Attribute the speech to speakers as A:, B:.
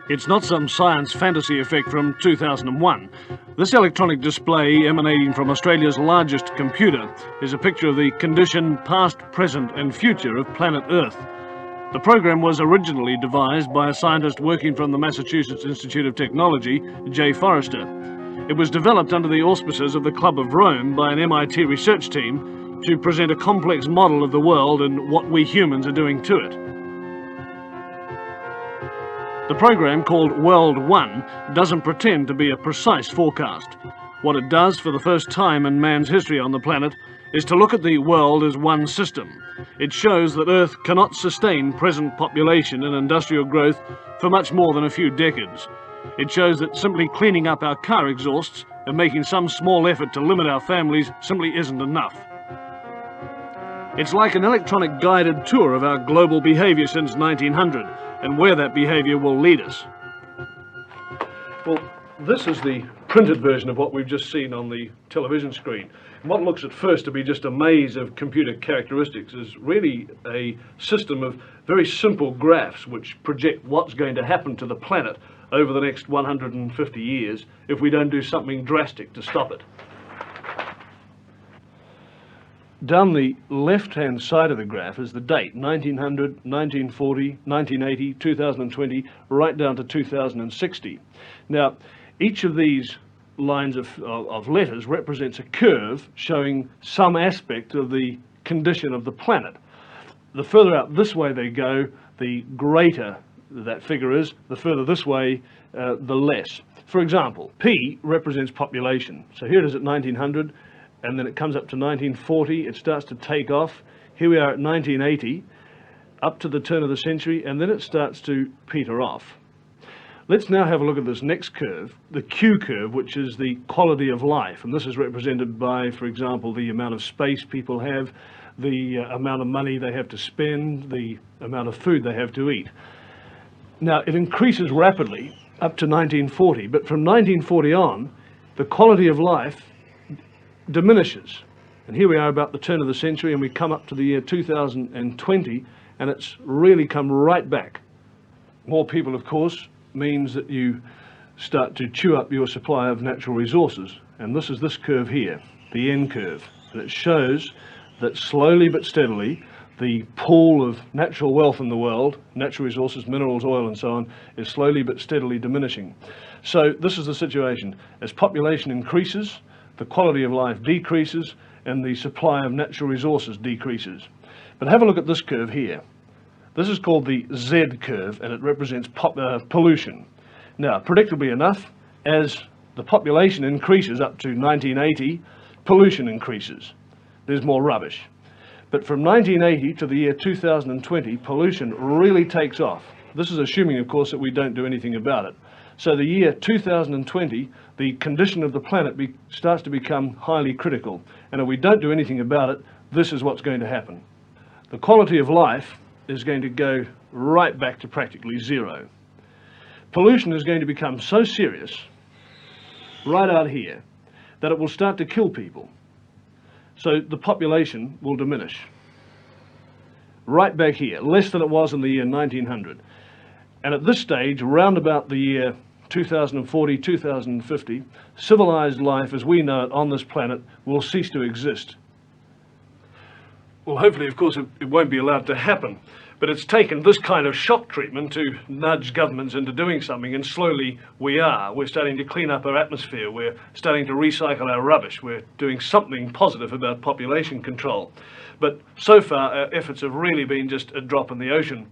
A: It's not some science fantasy effect from 2001. This electronic display, emanating from Australia's largest computer, is a picture of the condition, past, present and future of planet Earth. The program was originally devised by a scientist working from the Massachusetts Institute of Technology, Jay Forrester. It was developed under the auspices of the Club of Rome by an MIT research team to present a complex model of the world and what we humans are doing to it. The program, called World 1, doesn't pretend to be a precise forecast. What it does for the first time in man's history on the planet is to look at the world as one system. It shows that Earth cannot sustain present population and industrial growth for much more than a few decades. It shows that simply cleaning up our car exhausts and making some small effort to limit our families simply isn't enough. It's like an electronic guided tour of our global behaviour since 1900 and where that behaviour will lead us. Well, this is the printed version of what we've just seen on the television screen. And what looks at first to be just a maze of computer characteristics is really a system of very simple graphs which project what's going to happen to the planet over the next 150 years if we don't do something drastic to stop it. Down the left-hand side of the graph is the date, 1900, 1940, 1980, 2020, right down to 2060. Now, each of these lines of letters represents a curve showing some aspect of the condition of the planet. The further out this way they go, the greater that figure is, the further this way, the less. For example, P represents population. So here it is at 1900, and then it comes up to 1940, it starts to take off. Here we are at 1980, up to the turn of the century, and then it starts to peter off. Let's now have a look at this next curve, the Q curve, which is the quality of life. And this is represented by, for example, the amount of space people have, the amount of money they have to spend, the amount of food they have to eat. Now, it increases rapidly up to 1940, but from 1940 on, the quality of life diminishes. And here we are about the turn of the century, and we come up to the year 2020, and it's really come right back. More people, of course, means that you start to chew up your supply of natural resources. And this is this curve here, the N curve. And it shows that slowly but steadily, the pool of natural wealth in the world, natural resources, minerals, oil, and so on, is slowly but steadily diminishing. So this is the situation. As population increases, the quality of life decreases, and the supply of natural resources decreases. But have a look at this curve here. This is called the Z curve, and it represents pollution. Now, predictably enough, as the population increases up to 1980, pollution increases. There's more rubbish. But from 1980 to the year 2020, pollution really takes off. This is assuming, of course, that we don't do anything about it. So the year 2020, the condition of the planet starts to become highly critical. And if we don't do anything about it, this is what's going to happen. The quality of life is going to go right back to practically zero. Pollution is going to become so serious, right out here, that it will start to kill people. So the population will diminish. Right back here, less than it was in the year 1900. And at this stage, around about the year 2040, 2050, civilized life as we know it on this planet will cease to exist. Well, hopefully, of course, it won't be allowed to happen. But it's taken this kind of shock treatment to nudge governments into doing something, and slowly we are. We're starting to clean up our atmosphere. We're starting to recycle our rubbish. We're doing something positive about population control. But so far, our efforts have really been just a drop in the ocean.